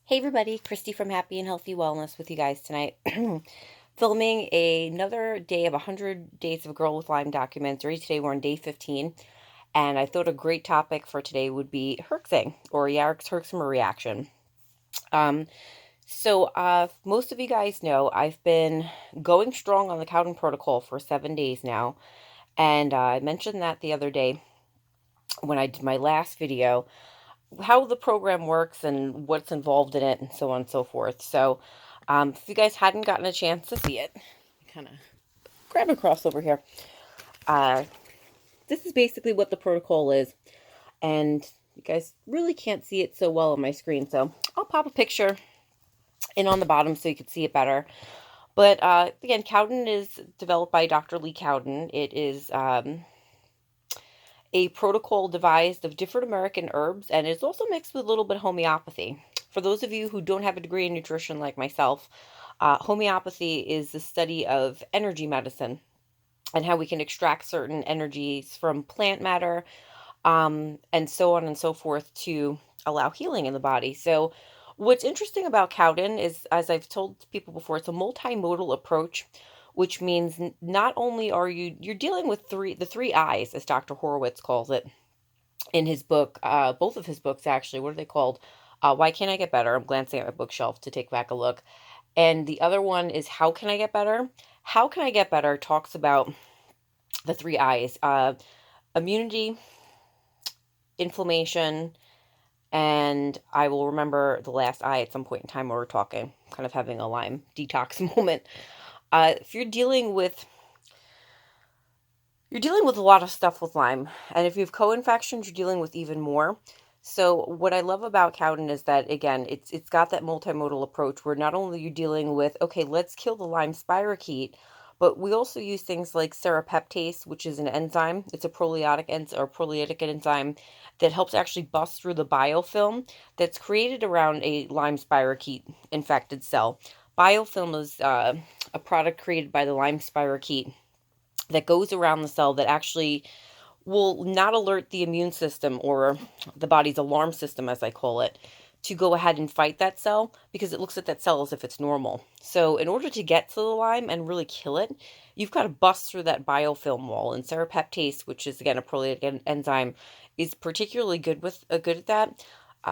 Hey everybody, Christy from Happy and Healthy Wellness with you guys tonight. Filming another day of 100 Days of Girl with Lyme documentary. Today we're on day 15, and I thought a great topic for today would be herxing, or herxomer reaction. Most of you guys know I've been going strong on the Cowden protocol for 7 days now, and I mentioned that the other day when I did my last video, how the program works and what's involved in it and so on and so forth. So if you guys hadn't gotten a chance to see it, kind of grab across over here. Uh, this is basically what the protocol is. And you guys really can't see it so well on my screen. So I'll pop a picture in on the bottom so you can see it better. But again, Cowden is developed by Dr. Lee Cowden. It is a protocol devised of different American herbs, and it's also mixed with a little bit of homeopathy. For those of you who don't have a degree in nutrition like myself, homeopathy is the study of energy medicine and how we can extract certain energies from plant matter, and so on and so forth to allow healing in the body. So what's interesting about Cowden is, as I've told people before, it's a multimodal approach, which means not only are you're dealing with the three I's, as Dr. Horowitz calls it in his book, both of his books actually. What are they called? Why Can't I Get Better? I'm glancing at my bookshelf to take back a look. And the other one is How Can I Get Better? How Can I Get Better talks about the three I's: immunity, inflammation, and I will remember the last I at some point in time while we're talking, kind of having a Lyme detox moment. If you're dealing with a lot of stuff with Lyme, and if you have co-infections, you're dealing with even more. So what I love about Cowden is that, again, it's got that multimodal approach where not only are you dealing with, okay, let's kill the Lyme spirochete, but we also use things like serrapeptase, which is an enzyme. It's a proteolytic enzyme that helps actually bust through the biofilm that's created around a Lyme spirochete infected cell. Biofilm is a product created by the Lyme spirochete that goes around the cell that actually will not alert the immune system, or the body's alarm system, as I call it, to go ahead and fight that cell, because it looks at that cell as if it's normal. So in order to get to the Lyme and really kill it, you've got to bust through that biofilm wall. And serrapeptase, which is again a proteolytic enzyme, is particularly good at that.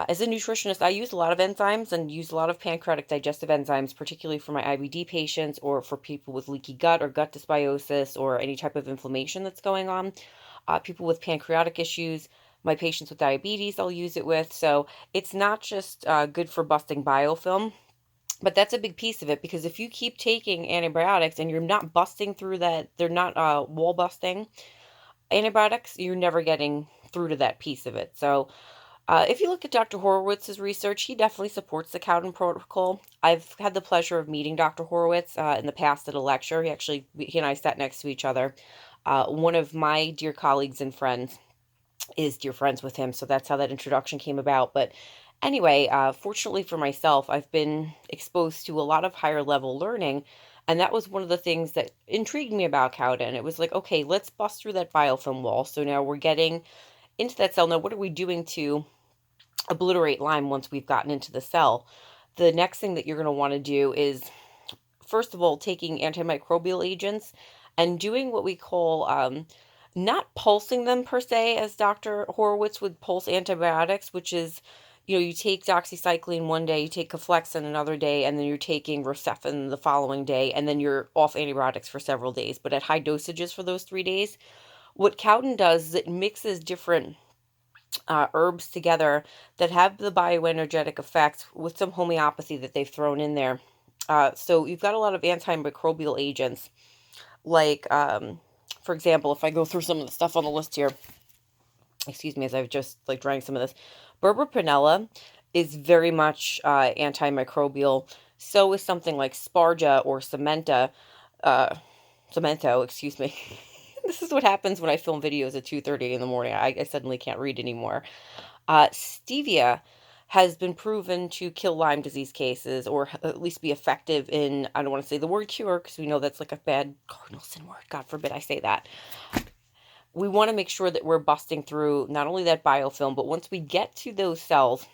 As a nutritionist, I use a lot of enzymes and use a lot of pancreatic digestive enzymes, particularly for my IBD patients or for people with leaky gut or gut dysbiosis or any type of inflammation that's going on. People with pancreatic issues, my patients with diabetes, I'll use it with. So it's not just good for busting biofilm, but that's a big piece of it, because if you keep taking antibiotics and you're not busting through that, they're not wall busting antibiotics, you're never getting through to that piece of it. So if you look at Dr. Horowitz's research, he definitely supports the Cowden protocol. I've had the pleasure of meeting Dr. Horowitz in the past at a lecture. He and I sat next to each other. One of my dear colleagues and friends is dear friends with him, so that's how that introduction came about. But anyway, fortunately for myself, I've been exposed to a lot of higher level learning, and that was one of the things that intrigued me about Cowden. It was like, okay, let's bust through that biofilm wall. So now we're getting into that cell. Now, what are we doing to obliterate Lyme once we've gotten into the cell? The next thing that you're going to want to do is, first of all, taking antimicrobial agents and doing what we call not pulsing them per se, as Dr. Horowitz would pulse antibiotics, which is, you take doxycycline one day, you take Coflexin another day, and then you're taking Rocephin the following day, and then you're off antibiotics for several days, but at high dosages for those 3 days. What Cowden does is it mixes different herbs together that have the bioenergetic effect with some homeopathy that they've thrown in there. So you've got a lot of antimicrobial agents, like, for example, if I go through some of the stuff on the list here, excuse me, as I've just drank some of this, Berber Pinella is very much antimicrobial. So is something like Spargia or Cemento, excuse me. This is what happens when I film videos at 2:30 in the morning. I suddenly can't read anymore. Stevia has been proven to kill Lyme disease cases, or at least be effective in, I don't want to say the word cure, because we know that's like a bad cardinal sin word. God forbid I say that. We want to make sure that we're busting through not only that biofilm, but once we get to those cells,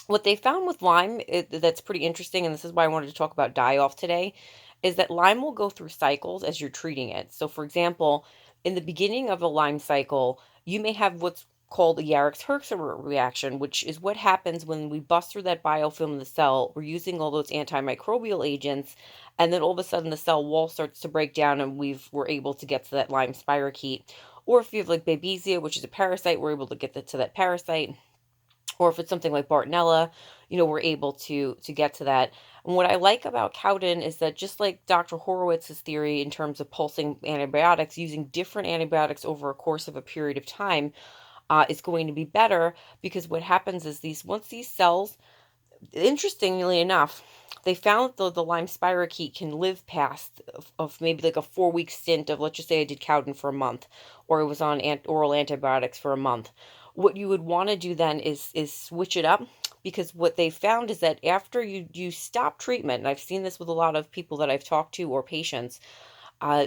What they found with Lyme, that's pretty interesting, and this is why I wanted to talk about die off today, is that Lyme will go through cycles as you're treating it. So, for example, in the beginning of a Lyme cycle, you may have what's called a Herx reaction, which is what happens when we bust through that biofilm in the cell. We're using all those antimicrobial agents, and then all of a sudden the cell wall starts to break down, and we're able to get to that Lyme spirochete. Or if you have like Babesia, which is a parasite, we're able to get to that parasite, or if it's something like Bartonella, we're able to get to that. And what I like about Cowden is that, just like Dr. Horowitz's theory in terms of pulsing antibiotics, using different antibiotics over a course of a period of time is going to be better, because what happens is once these cells, interestingly enough, they found that the Lyme spirochete can live past of maybe like a 4-week stint of, let's just say I did Cowden for a month, or it was on oral antibiotics for a month. What you would want to do then is switch it up, because what they found is that after you stop treatment, and I've seen this with a lot of people that I've talked to or patients,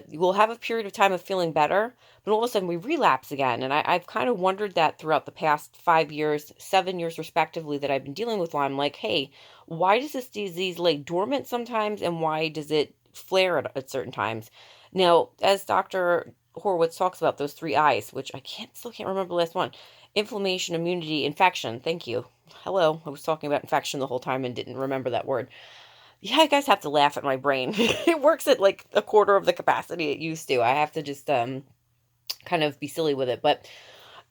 we'll have a period of time of feeling better, but all of a sudden we relapse again. And I've kind of wondered that throughout the past 5 years, 7 years respectively, that I've been dealing with Lyme. Like, hey, why does this disease lay dormant sometimes, and why does it flare at certain times? Now, as Dr. Horowitz talks about those three I's, which still can't remember the last one: inflammation, immunity, infection. Thank you. Hello. I was talking about infection the whole time and didn't remember that word. Yeah, you guys have to laugh at my brain. It works at like a quarter of the capacity it used to. I have to just kind of be silly with it. But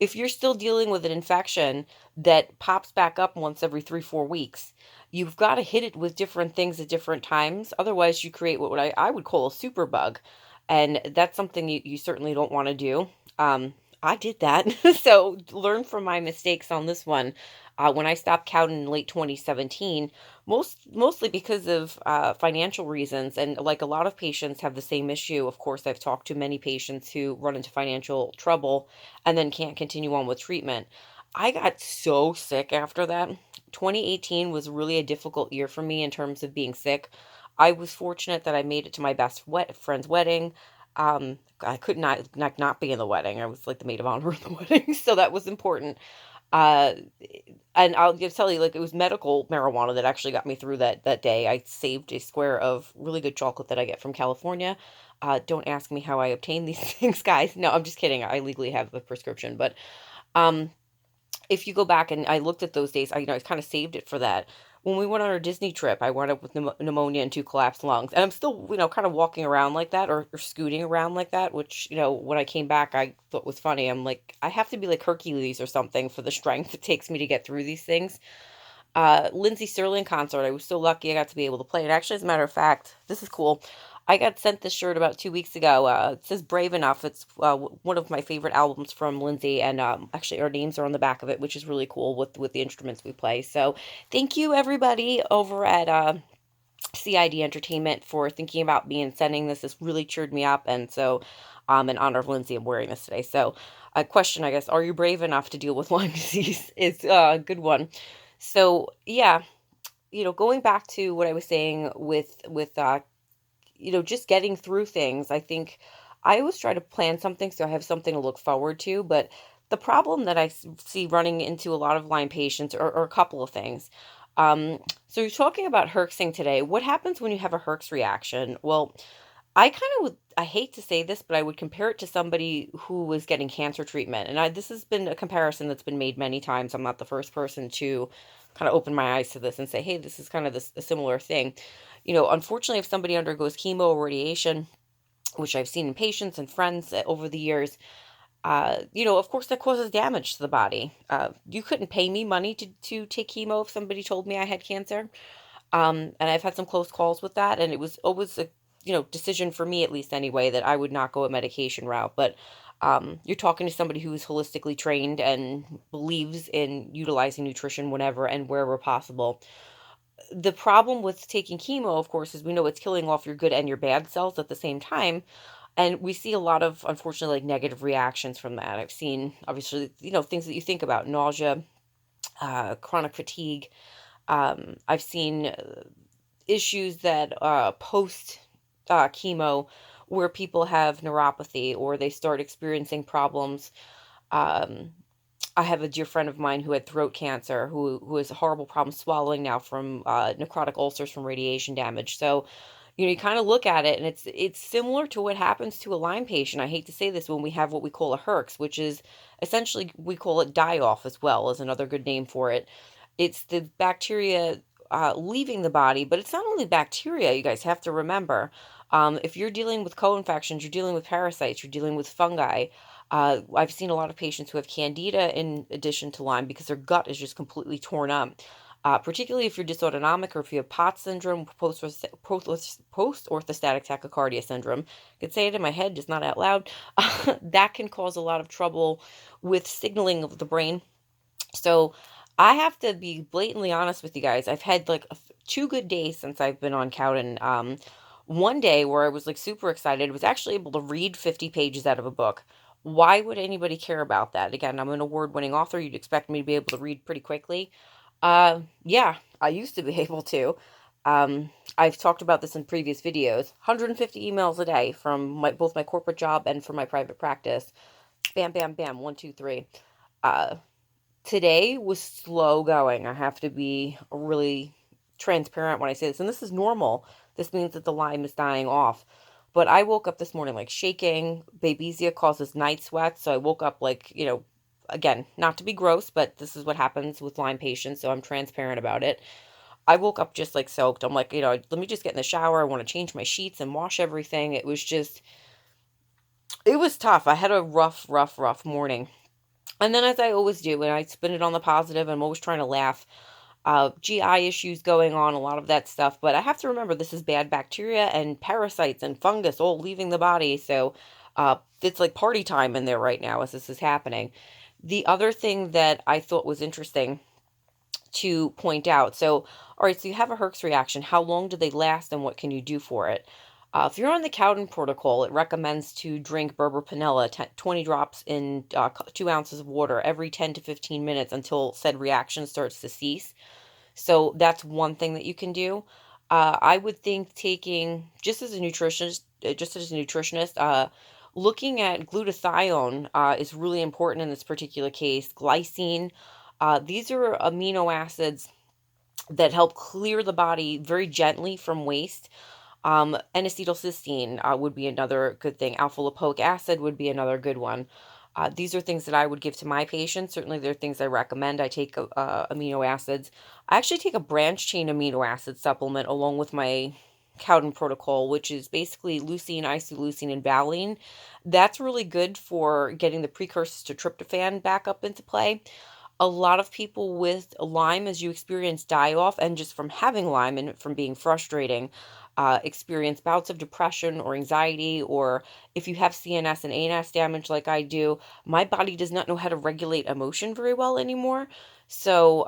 if you're still dealing with an infection that pops back up once every 3-4 weeks, you've got to hit it with different things at different times. Otherwise, you create what I would call a super bug. And that's something you certainly don't want to do. I did that. So learn from my mistakes on this one. When I stopped Cowden in late 2017, mostly because of financial reasons, and like a lot of patients have the same issue. Of course, I've talked to many patients who run into financial trouble and then can't continue on with treatment. I got so sick after that. 2018 was really a difficult year for me in terms of being sick. I was fortunate that I made it to my best friend's wedding. I could not be in the wedding. I was like the maid of honor of the wedding, so that was important. Uh, and I'll just tell you, like, it was medical marijuana that actually got me through that day. I saved a square of really good chocolate that I get from California. Don't ask me how I obtain these things, guys. No, I'm just kidding. I legally have a prescription, but um, if you go back and I looked at those days, I kind of saved it for that. When we went on our Disney trip, I wound up with pneumonia and 2 collapsed lungs. And I'm still, kind of walking around like that, or scooting around like that, which, when I came back, I thought was funny. I'm like, I have to be like Hercules or something for the strength it takes me to get through these things. Lindsey Sterling concert, I was so lucky I got to be able to play it. Actually, as a matter of fact, this is cool. I got sent this shirt about 2 weeks ago. It says Brave Enough. It's one of my favorite albums from Lindsay, and actually our names are on the back of it, which is really cool with the instruments we play. So thank you everybody over at CID Entertainment for thinking about me and sending this. This really cheered me up, and so in honor of Lindsay, I'm wearing this today. So a question, I guess: are you brave enough to deal with Lyme disease? Is a good one. So yeah, going back to what I was saying with just getting through things. I think I always try to plan something so I have something to look forward to. But the problem that I see running into a lot of Lyme patients are a couple of things. So you're talking about herxing today. What happens when you have a herx reaction? Well, I kind of would, I hate to say this, but I would compare it to somebody who was getting cancer treatment. And this has been a comparison that's been made many times. I'm not the first person to kind of open my eyes to this and say, hey, this is kind of a similar thing. Unfortunately, if somebody undergoes chemo or radiation, which I've seen in patients and friends over the years, of course that causes damage to the body. You couldn't pay me money to take chemo if somebody told me I had cancer. And I've had some close calls with that, and it was always a, decision for me, at least anyway, that I would not go a medication route. But you're talking to somebody who's holistically trained and believes in utilizing nutrition whenever and wherever possible. The problem with taking chemo, of course, is we know it's killing off your good and your bad cells at the same time. And we see a lot of, unfortunately, like negative reactions from that. I've seen, obviously, things that you think about: nausea, chronic fatigue. I've seen issues that post chemo, where people have neuropathy or they start experiencing problems um, I have a dear friend of mine who had throat cancer, who has a horrible problem swallowing now from necrotic ulcers from radiation damage. So, you kind of look at it, and it's similar to what happens to a Lyme patient. I hate to say this when we have what we call a Herx, which is essentially we call it die off as well as another good name for it. It's the bacteria leaving the body, but it's not only bacteria. You guys have to remember, if you're dealing with co-infections, you're dealing with parasites, you're dealing with fungi. I've seen a lot of patients who have candida in addition to Lyme because their gut is just completely torn up. Particularly if you're dysautonomic or if you have POTS syndrome, post-orthostatic tachycardia syndrome. I could say it in my head, just not out loud. That can cause a lot of trouble with signaling of the brain. So I have to be blatantly honest with you guys. I've had like two good days since I've been on Cowden. One day where I was like super excited, was actually able to read 50 pages out of a book. Why would anybody care about that? Again, I'm an award-winning author. You'd expect me to be able to read pretty quickly. Yeah, I used to be able to. I've talked about this in previous videos. 150 emails a day from both my corporate job and from my private practice. Bam, bam, bam. 1, 2, 3. Uh, Today was slow going. I have to be really transparent when I say this, and this is normal. This means that the Lyme is dying off. But I woke up this morning like shaking. Babesia causes night sweats, so I woke up like, again, not to be gross, but this is what happens with Lyme patients, so I'm transparent about it. I woke up just like soaked. I'm like, let me just get in the shower. I want to change my sheets and wash everything. It was tough. I had a rough, rough, rough morning. And then, as I always do, and I spin it on the positive, I'm always trying to laugh. GI issues going on, a lot of that stuff. But I have to remember this is bad bacteria and parasites and fungus all leaving the body. So it's like party time in there right now as this is happening. The other thing that I thought was interesting to point out. So, all right, so you have a Herx reaction. How long do they last and what can you do for it? If you're on the Cowden protocol, it recommends to drink berberionella, 20 drops in 2 ounces of water every 10 to 15 minutes until said reaction starts to cease. So that's one thing that you can do. I would think taking, just as a nutritionist, looking at glutathione is really important in this particular case. Glycine, these are amino acids that help clear the body very gently from waste. N-acetylcysteine would be another good thing. Alpha lipoic acid would be another good one. These are things that I would give to my patients. Certainly, they're things I recommend. I take amino acids. I actually take a branch chain amino acid supplement along with my Cowden protocol, which is basically leucine, isoleucine, and valine. That's really good for getting the precursors to tryptophan back up into play. A lot of people with Lyme, as you experience die off, and just from having Lyme and from being frustrating, experience bouts of depression or anxiety, or if you have CNS and ANS damage like I do, my body does not know how to regulate emotion very well anymore. So,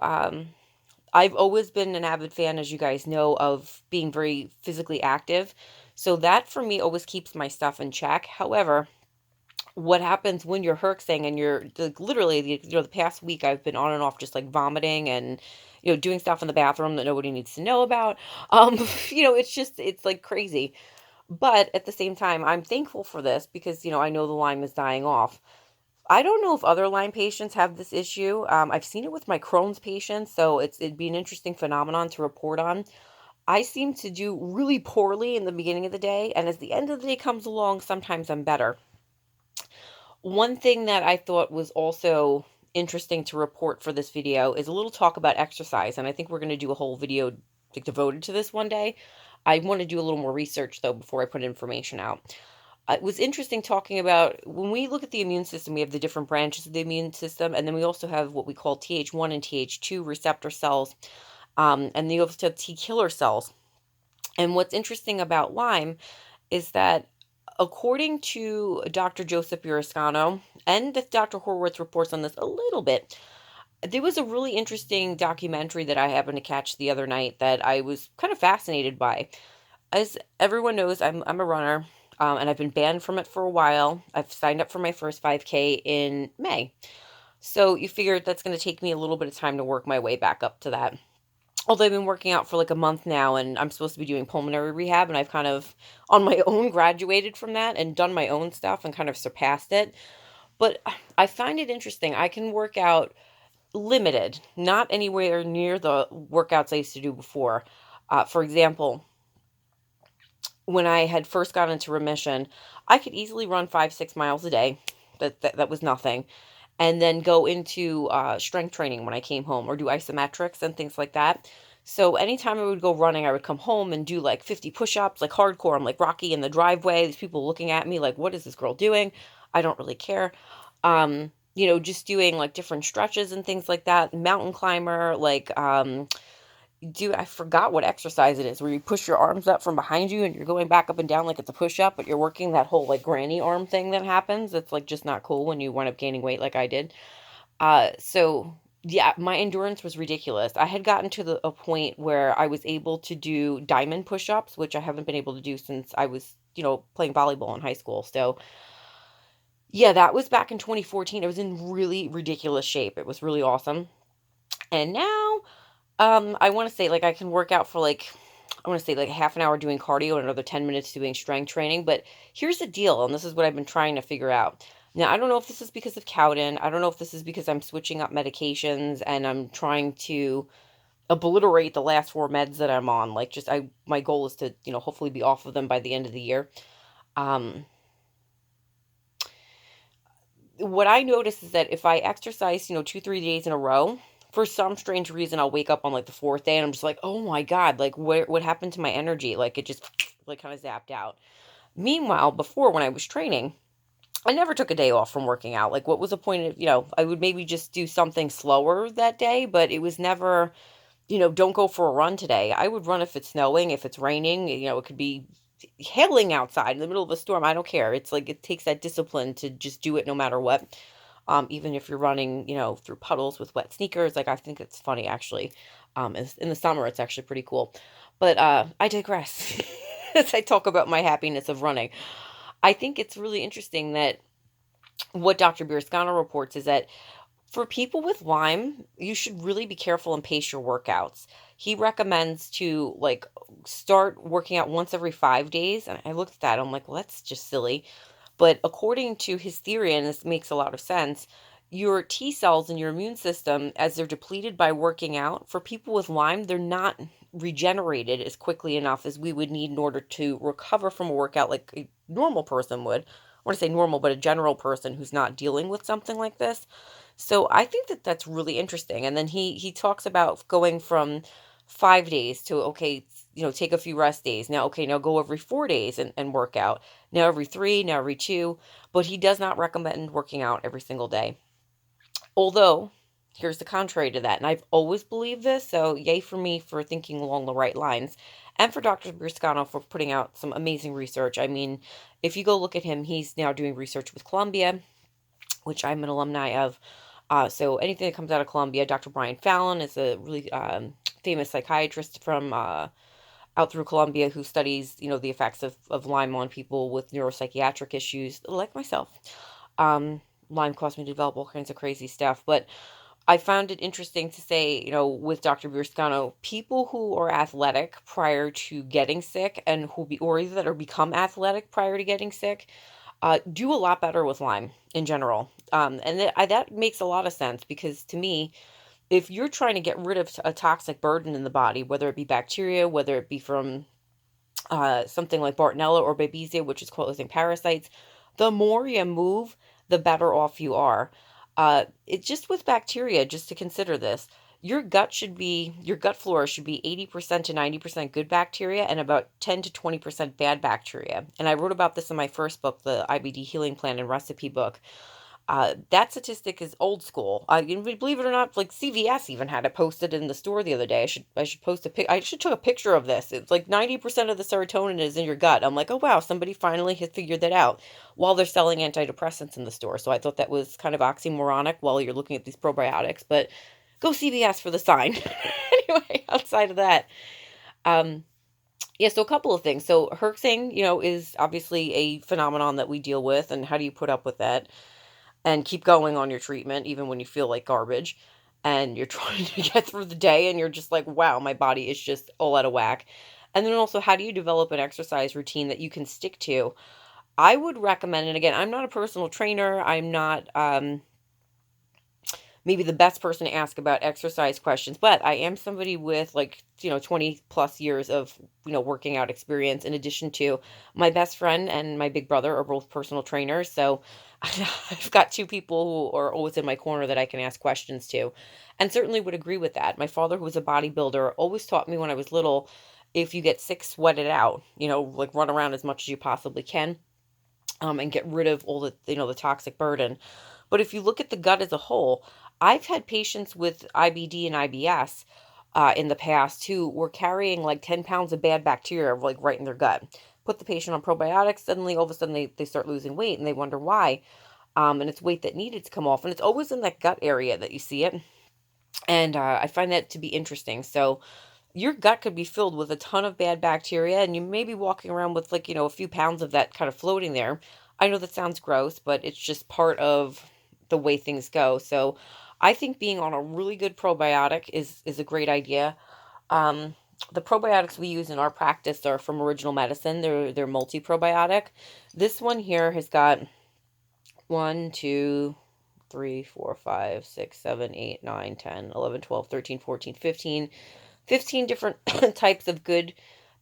I've always been an avid fan, as you guys know, of being very physically active. So that for me always keeps my stuff in check. However, what happens when you're herxing and you're like literally the past week I've been on and off just like vomiting and doing stuff in the bathroom that nobody needs to know about. It's like crazy. But at the same time, I'm thankful for this because I know the Lyme is dying off. I don't know if other Lyme patients have this issue. I've seen it with my Crohn's patients, so it'd be an interesting phenomenon to report on. I seem to do really poorly in the beginning of the day, and as the end of the day comes along, sometimes I'm better. One thing that I thought was also interesting to report for this video is a little talk about exercise, and I think we're going to do a whole video like devoted to this one day. I want to do a little more research though before I put information out. It was interesting talking about when we look at the immune system, we have the different branches of the immune system, and then we also have what we call Th1 and Th2 receptor cells, and then you also have T killer cells. And what's interesting about Lyme is that according to Dr. Joseph Burrascano, and Dr. Horwitz reports on this a little bit, there was a really interesting documentary that I happened to catch the other night that I was kind of fascinated by. As everyone knows, I'm a runner, and I've been banned from it for a while. I've signed up for my first 5K in May. So you figure that's going to take me a little bit of time to work my way back up to that. Although I've been working out for like a month now and I'm supposed to be doing pulmonary rehab, and I've kind of on my own graduated from that and done my own stuff and kind of surpassed it. But I find it interesting. I can work out limited, not anywhere near the workouts I used to do before. For example, when I had first got into remission, I could easily run 5, 6 miles a day. That was nothing. And then go into strength training when I came home, or do isometrics and things like that. So anytime I would go running, I would come home and do like 50 push-ups, like hardcore. I'm like Rocky in the driveway. These people looking at me like, what is this girl doing? I don't really care. Just doing like different stretches and things like that. Mountain climber, like I forgot what exercise it is, where you push your arms up from behind you and you're going back up and down like it's a push up, but you're working that whole like granny arm thing that happens. It's like just not cool when you wind up gaining weight like I did. So yeah, my endurance was ridiculous. I had gotten to a point where I was able to do diamond push-ups, which I haven't been able to do since I was, playing volleyball in high school. So yeah, that was back in 2014. I was in really ridiculous shape. It was really awesome. And now, I want to say like I can work out for like, I want to say like half an hour doing cardio and another 10 minutes doing strength training. But here's the deal, and this is what I've been trying to figure out. Now, I don't know if this is because of Cowden. I don't know if this is because I'm switching up medications and I'm trying to obliterate the last four meds that I'm on. Like my goal is to, hopefully be off of them by the end of the year. Um, what I notice is that if I exercise, 2, 3 days in a row, for some strange reason, I'll wake up on like the fourth day and I'm just like, oh my God, like what happened to my energy? Like it just like kind of zapped out. Meanwhile, before when I was training, I never took a day off from working out. Like what was the point of, I would maybe just do something slower that day, but it was never, don't go for a run today. I would run if it's snowing, if it's raining, it could be hailing outside in the middle of a storm. I don't care. It's like it takes that discipline to just do it no matter what. Even if you're running, through puddles with wet sneakers. Like I think it's funny actually. In the summer, it's actually pretty cool. But I digress. As I talk about my happiness of running, I think it's really interesting that what Dr. Birscano reports is that for people with Lyme, you should really be careful and pace your workouts. He recommends to like start working out once every 5 days. And I looked at that, I'm like, well, that's just silly. But according to his theory, and this makes a lot of sense, your T cells and your immune system, as they're depleted by working out, for people with Lyme, they're not regenerated as quickly enough as we would need in order to recover from a workout like a normal person would. I want to say normal, but a general person who's not dealing with something like this. So I think that that's really interesting. And then he talks about going from 5 days to okay, take a few rest days. Now, okay, now go every 4 days and work out. Now every three, now every two. But he does not recommend working out every single day. Although, here's the contrary to that. And I've always believed this. So yay for me for thinking along the right lines. And for Dr. Briscano for putting out some amazing research. I mean, if you go look at him, he's now doing research with Columbia, which I'm an alumni of. So anything that comes out of Columbia, Dr. Brian Fallon is a really famous psychiatrist from out through Columbia who studies, the effects of Lyme on people with neuropsychiatric issues, like myself. Lyme caused me to develop all kinds of crazy stuff. But I found it interesting to say, with Dr. Birscano, people who are athletic prior to getting sick and or either that or become athletic prior to getting sick, do a lot better with Lyme in general. And that makes a lot of sense because to me, if you're trying to get rid of a toxic burden in the body, whether it be bacteria, whether it be from something like Bartonella or Babesia, which is causing parasites, the more you move, the better off you are. It's just with bacteria, just to consider this. Your gut flora should be 80% to 90% good bacteria and about 10 to 20% bad bacteria. And I wrote about this in my first book, the IBD Healing Plan and Recipe book. That statistic is old school. Believe it or not, like CVS even had it posted in the store the other day. I should post a pic. I should take a picture of this. It's like 90% of the serotonin is in your gut. I'm like, oh wow, somebody finally has figured that out while they're selling antidepressants in the store. So I thought that was kind of oxymoronic while you're looking at these probiotics. But go CVS for the sign. Anyway, outside of that, um, yeah. So a couple of things. So herxing, is obviously a phenomenon that we deal with, and how do you put up with that? And keep going on your treatment even when you feel like garbage and you're trying to get through the day and you're just like, wow, my body is just all out of whack. And then also, how do you develop an exercise routine that you can stick to? I would recommend, and again, I'm not a personal trainer. I'm not maybe the best person to ask about exercise questions, but I am somebody with like, 20 plus years of, working out experience, in addition to my best friend and my big brother are both personal trainers. So I've got two people who are always in my corner that I can ask questions to, and certainly would agree with that. My father, who was a bodybuilder, always taught me when I was little, if you get sick, sweat it out, like run around as much as you possibly can, and get rid of all the toxic burden. But if you look at the gut as a whole, I've had patients with IBD and IBS in the past who were carrying like 10 pounds of bad bacteria like right in their gut. Put the patient on probiotics, suddenly all of a sudden they start losing weight and they wonder why. And it's weight that needed to come off. And it's always in that gut area that you see it. And I find that to be interesting. So your gut could be filled with a ton of bad bacteria, and you may be walking around with like, a few pounds of that kind of floating there. I know that sounds gross, but it's just part of the way things go. So I think being on a really good probiotic is a great idea. The probiotics we use in our practice are from Original Medicine. They're multi probiotic. This one here has got 1, 2, 3, 4, 5, 6, 7, 8, 9, 10, 11, 12, 13, 14, 15 different types of good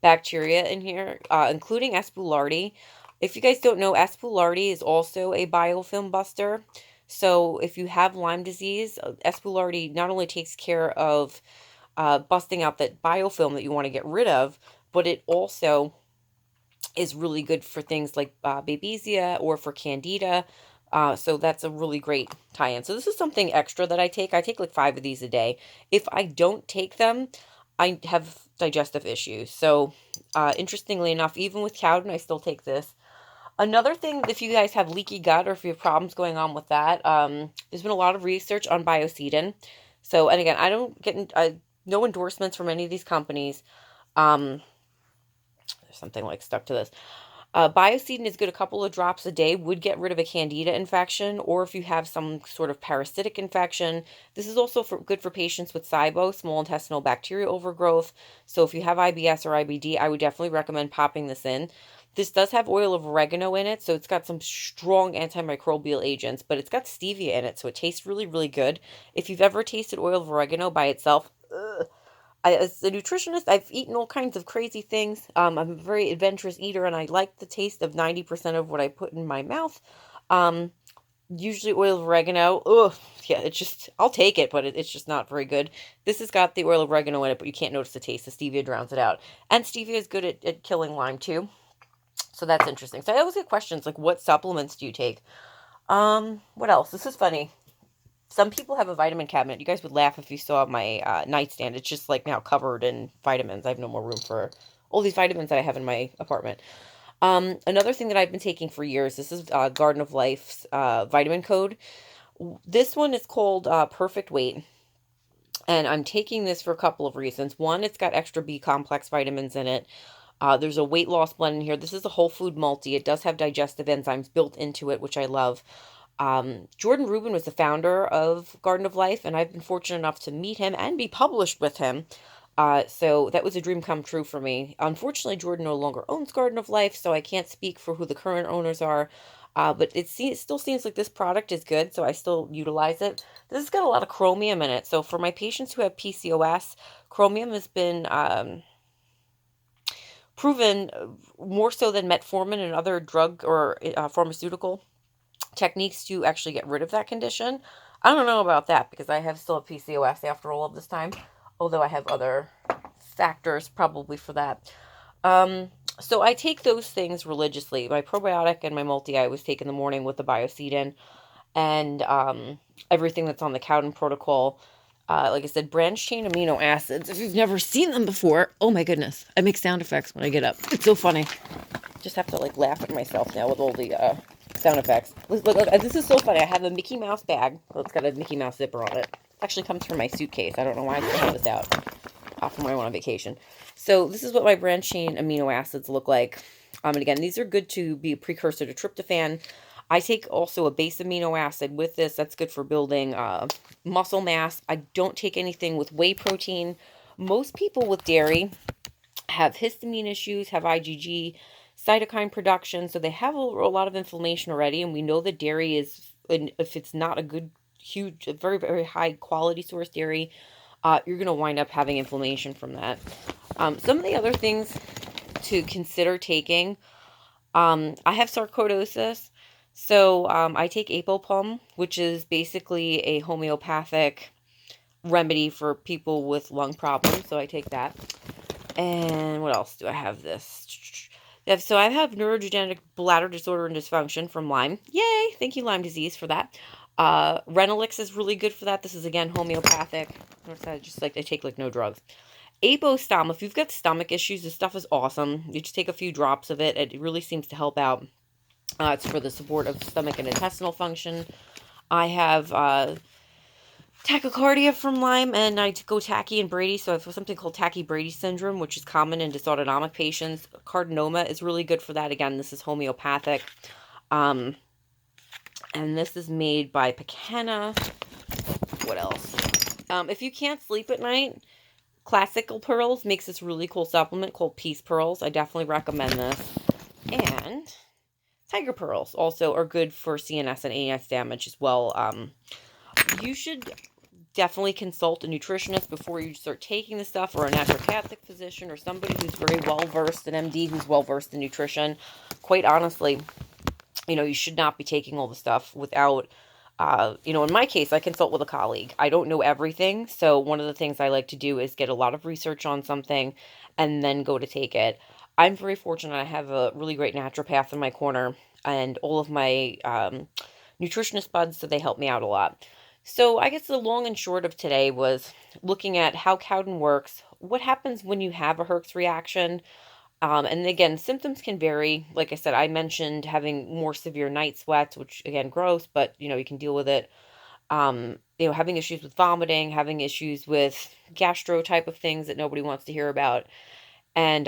bacteria in here, including Aspulardi. If you guys don't know, Aspulardi is also a biofilm buster. So if you have Lyme disease, Aspulardi not only takes care of busting out that biofilm that you want to get rid of, but it also is really good for things like Babesia or for Candida. So that's a really great tie-in. So this is something extra that I take. I take like 5 of these a day. If I don't take them, I have digestive issues. So interestingly enough, even with Cowden, I still take this. Another thing, if you guys have leaky gut or if you have problems going on with that, there's been a lot of research on Biocidin. So, and again, I don't get no endorsements from any of these companies. There's something like stuck to this. Biocidin is good. A couple of drops a day would get rid of a candida infection, or if you have some sort of parasitic infection. This is also good for patients with SIBO, small intestinal bacterial overgrowth. So if you have IBS or IBD, I would definitely recommend popping this in. This does have oil of oregano in it, so it's got some strong antimicrobial agents, but it's got stevia in it, so it tastes really, really good. If you've ever tasted oil of oregano by itself, as a nutritionist, I've eaten all kinds of crazy things. I'm a very adventurous eater, and I like the taste of 90% of what I put in my mouth. Usually oil of oregano. Ugh, yeah, it's just, I'll take it, but it's just not very good. This has got the oil of oregano in it, but you can't notice the taste. The stevia drowns it out. And stevia is good at killing Lyme too. So that's interesting. So I always get questions like, what supplements do you take? What else? This is funny. Some people have a vitamin cabinet. You guys would laugh if you saw my nightstand. It's just like now covered in vitamins. I have no more room for all these vitamins that I have in my apartment. Another thing that I've been taking for years, this is Garden of Life's vitamin code. This one is called Perfect Weight. And I'm taking this for a couple of reasons. One, it's got extra B complex vitamins in it. There's a weight loss blend in here. This is a whole food multi. It does have digestive enzymes built into it, which I love. Jordan Rubin was the founder of Garden of Life, and I've been fortunate enough to meet him and be published with him. So that was a dream come true for me. Unfortunately, Jordan no longer owns Garden of Life, so I can't speak for who the current owners are. But it still seems like this product is good, so I still utilize it. This has got a lot of chromium in it. So for my patients who have PCOS, chromium has been proven more so than metformin and other drug or pharmaceutical techniques to actually get rid of that condition. I don't know about that because I have still a PCOS after all of this time, although I have other factors probably for that. So I take those things religiously. My probiotic and my multi I always take in the morning with the Biocidin, and everything that's on the Cowden protocol. Like I said, branched chain amino acids. If you've never seen them before, oh my goodness, I make sound effects when I get up. It's so funny. Just have to like laugh at myself now with all the sound effects. Look, this is so funny. I have a Mickey Mouse bag. Well, it's got a Mickey Mouse zipper on it. It actually comes from my suitcase. I don't know why I still have this out. From when I went on vacation. So this is what my branched chain amino acids look like. And again, these are good to be a precursor to tryptophan. I take also a base amino acid with this. That's good for building muscle mass. I don't take anything with whey protein. Most people with dairy have histamine issues, have IgG, cytokine production. So they have a lot of inflammation already, and we know that dairy is, if it's not a good, huge, a very, very high quality source dairy, you're going to wind up having inflammation from that. Some of the other things to consider taking, I have sarcoidosis, so I take apopum, which is basically a homeopathic remedy for people with lung problems, so I take that. And what else do I have this? So I have neurogenic bladder disorder and dysfunction from Lyme. Yay! Thank you, Lyme disease, for that. Renalix is really good for that. This is, again, homeopathic. I just like, I take like no drugs. Apostom, if you've got stomach issues, this stuff is awesome. You just take a few drops of it. It really seems to help out. It's for the support of stomach and intestinal function. I have tachycardia from Lyme, and I go Tachy and Brady, so I have something called Tachy-Brady syndrome, which is common in dysautonomic patients. Cardenoma is really good for that. Again, this is homeopathic. And this is made by Pekena. What else? If you can't sleep at night, Classical Pearls makes this really cool supplement called Peace Pearls. I definitely recommend this. And Tiger Pearls also are good for CNS and ANS damage as well. You should definitely consult a nutritionist before you start taking the stuff, or a naturopathic physician, or somebody who's very well-versed, an MD who's well-versed in nutrition. Quite honestly, you should not be taking all the stuff without, in my case, I consult with a colleague. I don't know everything, so one of the things I like to do is get a lot of research on something and then go to take it. I'm very fortunate. I have a really great naturopath in my corner, and all of my nutritionist buds, so they help me out a lot. So I guess the long and short of today was looking at how Cowden works, what happens when you have a Herx reaction, and again, symptoms can vary. Like I said, I mentioned having more severe night sweats, which again, gross, but you can deal with it. Having issues with vomiting, having issues with gastro type of things that nobody wants to hear about, and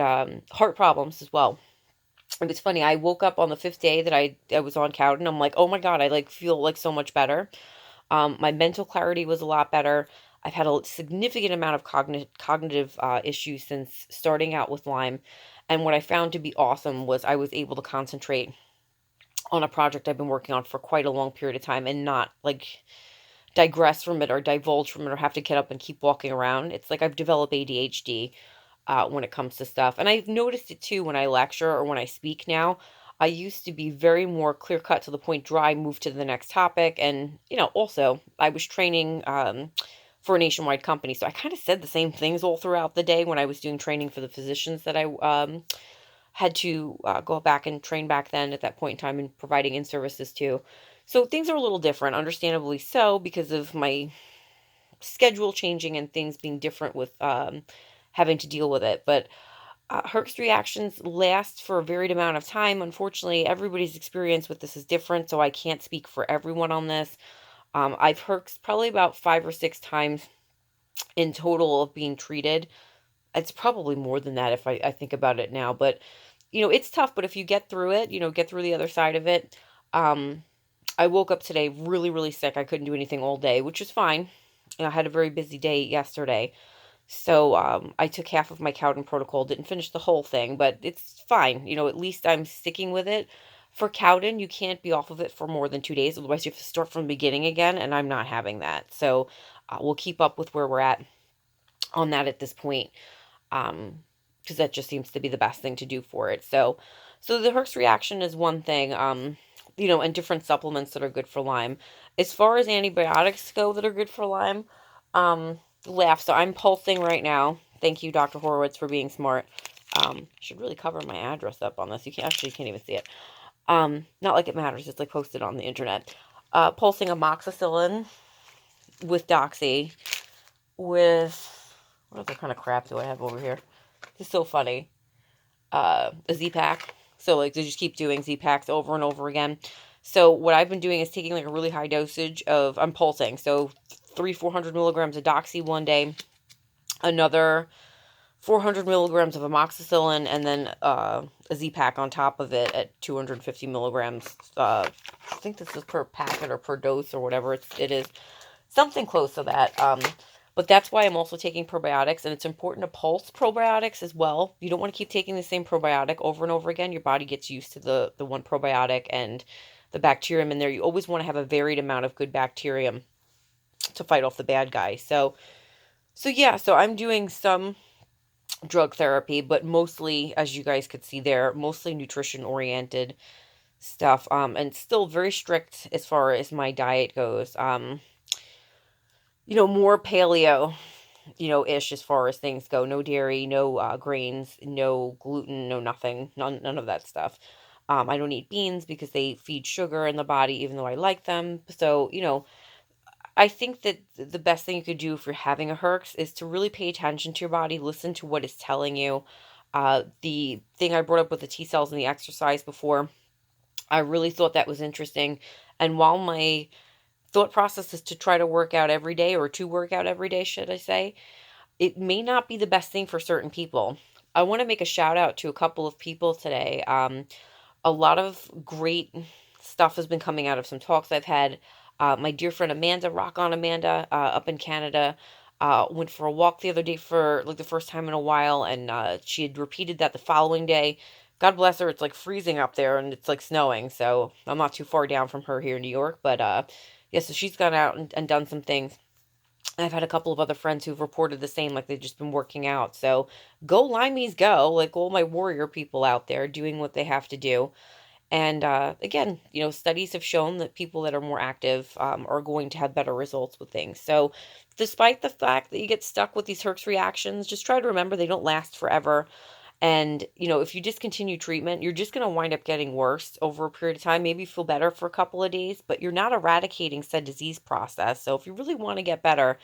heart problems as well. It was funny. I woke up on the 5th day that I was on Cowden. I'm like, oh my God, I feel like so much better. My mental clarity was a lot better. I've had a significant amount of cognitive issues since starting out with Lyme. And what I found to be awesome was I was able to concentrate on a project I've been working on for quite a long period of time, and not digress from it or divulge from it or have to get up and keep walking around. It's like I've developed ADHD when it comes to stuff. And I've noticed it too when I lecture or when I speak now. I used to be very more clear cut, to the point, dry, move to the next topic. And, also I was training for a nationwide company. So I kind of said the same things all throughout the day when I was doing training for the physicians that I had to go back and train back then at that point in time, and providing in services too. So things are a little different, understandably so, because of my schedule changing and things being different with having to deal with it. But Herx reactions last for a varied amount of time. Unfortunately, everybody's experience with this is different, so I can't speak for everyone on this. I've Herxed probably about 5 or 6 times in total of being treated. It's probably more than that if I think about it now. But, it's tough. But if you get through it, get through the other side of it. I woke up today really, really sick. I couldn't do anything all day, which is fine. I had a very busy day yesterday. So I took half of my Cowden protocol, didn't finish the whole thing, but it's fine. At least I'm sticking with it. For Cowden, you can't be off of it for more than 2 days. Otherwise, you have to start from the beginning again, and I'm not having that. So we'll keep up with where we're at on that at this point, because that just seems to be the best thing to do for it. So the Herx reaction is one thing, and different supplements that are good for Lyme. As far as antibiotics go that are good for Lyme, laugh. So I'm pulsing right now. Thank you, Dr. Horowitz, for being smart. Should really cover my address up on this. You can't even see it. Not like it matters. It's posted on the internet. Pulsing amoxicillin with doxy with, what other kind of crap do I have over here? It's so funny. A Z-Pack. So they just keep doing Z-Packs over and over again. So what I've been doing is taking a really high dosage of, I'm pulsing. So 400 milligrams of doxy one day, another 400 milligrams of amoxicillin, and then a Z-Pack on top of it at 250 milligrams. I think this is per packet or per dose or whatever it is. Something close to that. But that's why I'm also taking probiotics, and it's important to pulse probiotics as well. You don't want to keep taking the same probiotic over and over again. Your body gets used to the one probiotic and the bacterium in there. You always want to have a varied amount of good bacterium to fight off the bad guy. So yeah, so I'm doing some drug therapy, but mostly, as you guys could see there, mostly nutrition oriented stuff. And still very strict as far as my diet goes. More paleo, ish as far as things go. No dairy, no grains, no gluten, no nothing, none of that stuff. I don't eat beans because they feed sugar in the body, even though I like them. So, I think that the best thing you could do if you're having a Herx is to really pay attention to your body, listen to what it's telling you. The thing I brought up with the T cells and the exercise before, I really thought that was interesting. And while my thought process is to try to work out every day, or to work out every day, should I say, it may not be the best thing for certain people. I want to make a shout out to a couple of people today. A lot of great stuff has been coming out of some talks I've had. My dear friend Amanda, Rock On Amanda, up in Canada, went for a walk the other day for like the first time in a while, and she had repeated that the following day. God bless her, it's like freezing up there and it's like snowing, so I'm not too far down from her here in New York, but yeah, so she's gone out and done some things. I've had a couple of other friends who've reported the same, like they've just been working out. So go Limeys go, like all my warrior people out there doing what they have to do. And again, studies have shown that people that are more active are going to have better results with things. So, despite the fact that you get stuck with these Herx reactions, just try to remember they don't last forever. And, if you discontinue treatment, you're just going to wind up getting worse over a period of time. Maybe you feel better for a couple of days, but you're not eradicating said disease process. So, if you really want to get better,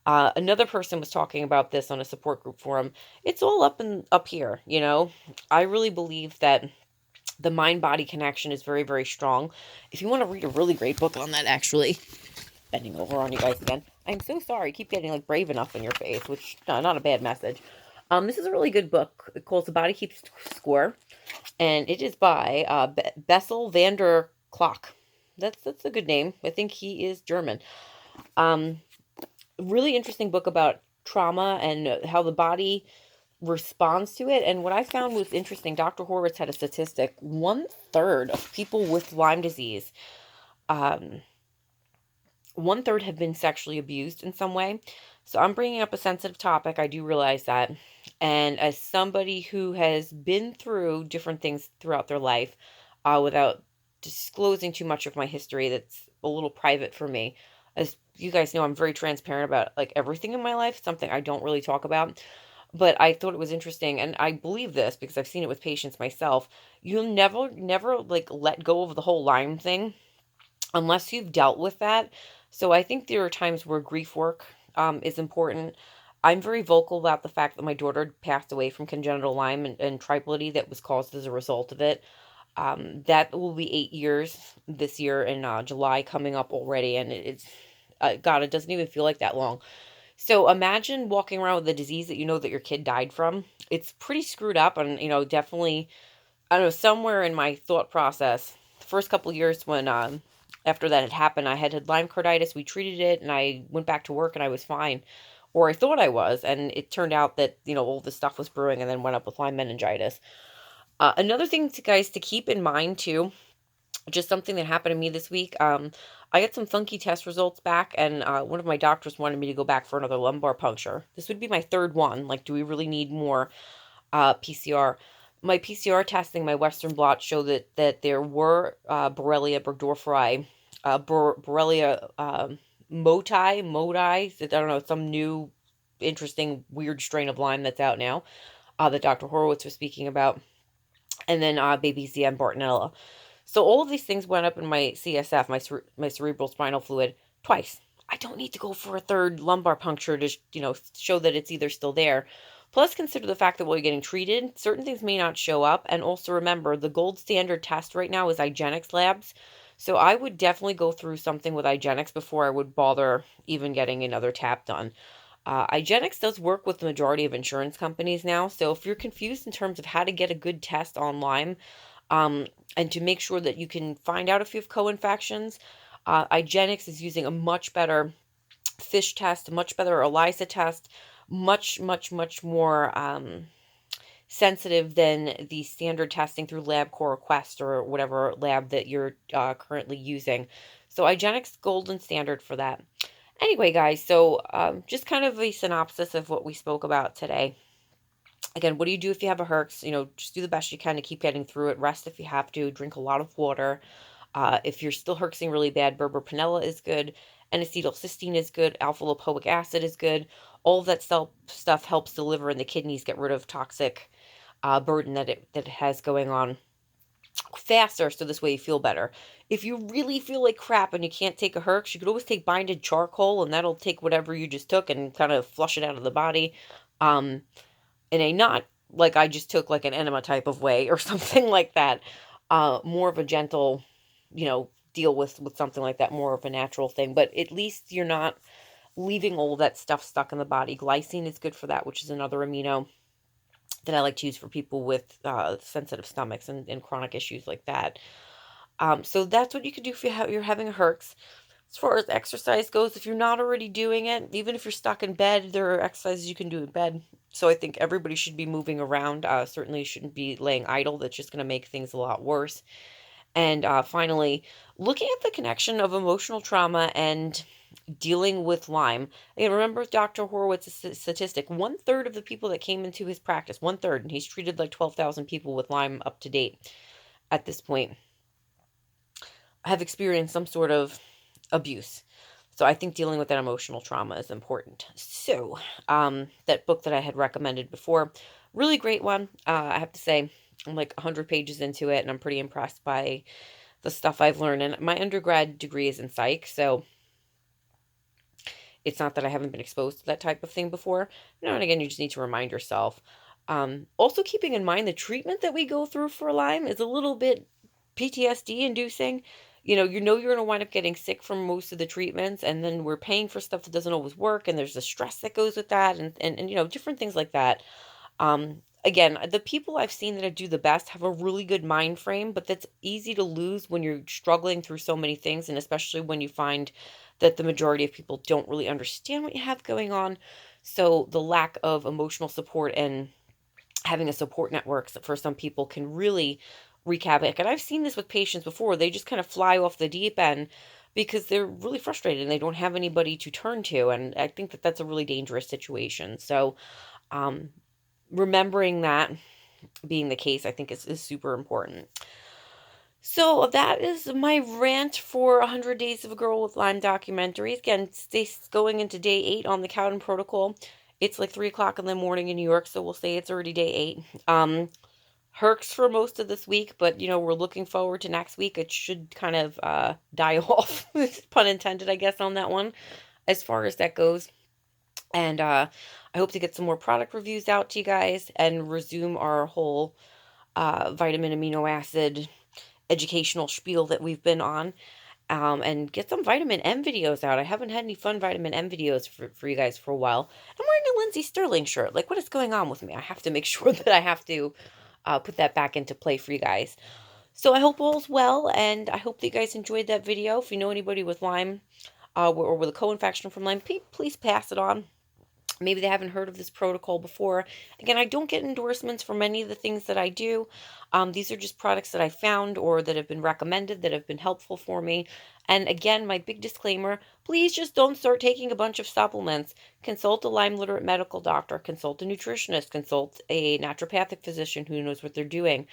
another person was talking about this on a support group forum. It's all up here. I really believe that the mind body connection is very, very strong. If you want to read a really great book on that, actually, bending over on you guys again. I'm so sorry. I keep getting like brave enough in your face, which not a bad message. This is a really good book. It calls The Body Keeps Score, and it is by Bessel van der Klock. That's a good name. I think he is German. Um, Really interesting book about trauma and how the body responds to it. And what I found was interesting, Dr. Horowitz had a statistic: 1/3 of people with Lyme disease, um, 1/3 have been sexually abused in some way. So I'm bringing up a sensitive topic. I do realize that. And as somebody who has been through different things throughout their life, without disclosing too much of my history, that's a little private for me. As you guys know, I'm very transparent about like everything in my life, something I don't really talk about. But I thought it was interesting, and I believe this because I've seen it with patients myself. You'll never like let go of the whole Lyme thing unless you've dealt with that. So I think there are times where grief work is important. I'm very vocal about the fact that my daughter passed away from congenital Lyme and triploidy that was caused as a result of it. That will be 8 years this year in July coming up already, and it's God, it doesn't even feel like that long. So imagine walking around with a disease that you know that your kid died from. It's pretty screwed up, and definitely, I don't know, somewhere in my thought process, the first couple of years when after that had happened, I had Lyme carditis. We treated it, and I went back to work, and I was fine, or I thought I was, and it turned out that all this stuff was brewing, and then went up with Lyme meningitis. Another thing, guys, to keep in mind too, just something that happened to me this week. I got some funky test results back, and one of my doctors wanted me to go back for another lumbar puncture. This would be my third one. Like, do we really need more PCR? My PCR testing, my Western blot showed that there were Borrelia burgdorferi, Borrelia moti, I don't know, some new interesting weird strain of Lyme that's out now that Dr. Horowitz was speaking about, and then Babesia and Bartonella. So all of these things went up in my CSF, my cerebral spinal fluid, twice. I don't need to go for a third lumbar puncture to, show that it's either still there. Plus, consider the fact that while you're getting treated, certain things may not show up. And also remember, the gold standard test right now is IGeneX labs. So I would definitely go through something with IGeneX before I would bother even getting another tap done. IGeneX does work with the majority of insurance companies now. So if you're confused in terms of how to get a good test on Lyme, and to make sure that you can find out if you have co-infections, IGeneX is using a much better fish test, much better ELISA test, much more sensitive than the standard testing through LabCorp or Quest or whatever lab that you're currently using. So IGeneX golden standard for that. Anyway, guys, so just kind of a synopsis of what we spoke about today. Again, what do you do if you have a Herx? Just do the best you can to keep getting through it. Rest if you have to. Drink a lot of water. If you're still herxing really bad, berberionella is good. N-acetylcysteine is good. Alpha-lipoic acid is good. All of that stuff helps the liver and the kidneys get rid of toxic burden that it has going on faster, so this way you feel better. If you really feel like crap and you can't take a Herx, you could always take binded charcoal, and that'll take whatever you just took and kind of flush it out of the body. Um, in a not like I just took like an enema type of way or something like that. More of a gentle, deal with something like that, more of a natural thing. But at least you're not leaving all that stuff stuck in the body. Glycine is good for that, which is another amino that I like to use for people with sensitive stomachs and chronic issues like that. So that's what you can do if you're having a Herx. As far as exercise goes, if you're not already doing it, even if you're stuck in bed, there are exercises you can do in bed. So I think everybody should be moving around. Certainly shouldn't be laying idle. That's just going to make things a lot worse. And finally, looking at the connection of emotional trauma and dealing with Lyme. Again, remember Dr. Horowitz's statistic: 1/3 of the people that came into his practice, 1/3, and he's treated like 12,000 people with Lyme up to date at this point, have experienced some sort of abuse. So I think dealing with that emotional trauma is important. So that book that I had recommended before, really great one. I have to say, I'm like 100 pages into it, and I'm pretty impressed by the stuff I've learned. And my undergrad degree is in psych, so it's not that I haven't been exposed to that type of thing before. Now and again, you just need to remind yourself. Also, keeping in mind the treatment that we go through for Lyme is a little bit PTSD inducing. You're going to wind up getting sick from most of the treatments, and then we're paying for stuff that doesn't always work, and there's the stress that goes with that, and different things like that. Again, the people I've seen that do the best have a really good mind frame, but that's easy to lose when you're struggling through so many things, and especially when you find that the majority of people don't really understand what you have going on. So the lack of emotional support and having a support network for some people can really wreak havoc. And I've seen this with patients before. They just kind of fly off the deep end because they're really frustrated and they don't have anybody to turn to. And I think that that's a really dangerous situation. So, remembering that being the case, I think is super important. So that is my rant for 100 Days of a Girl with Lyme documentaries. Again, going into day 8 on the Cowden protocol. It's like 3 o'clock in the morning in New York, so we'll say it's already day 8. Herx for most of this week, but we're looking forward to next week. It should kind of die off, pun intended, I guess, on that one, as far as that goes. And I hope to get some more product reviews out to you guys and resume our whole vitamin amino acid educational spiel that we've been on, and get some vitamin M videos out. I haven't had any fun vitamin M videos for you guys for a while. I'm wearing a Lindsay Sterling shirt. Like, what is going on with me? I have to make sure that I have to put that back into play for you guys. So I hope all's well, and I hope that you guys enjoyed that video. If you know anybody with Lyme or with a co-infection from Lyme, please pass it on. Maybe they haven't heard of this protocol before. Again, I don't get endorsements for many of the things that I do. These are just products that I found or that have been recommended that have been helpful for me. And again, my big disclaimer, please just don't start taking a bunch of supplements. Consult a Lyme literate medical doctor, consult a nutritionist, consult a naturopathic physician who knows what they're doing.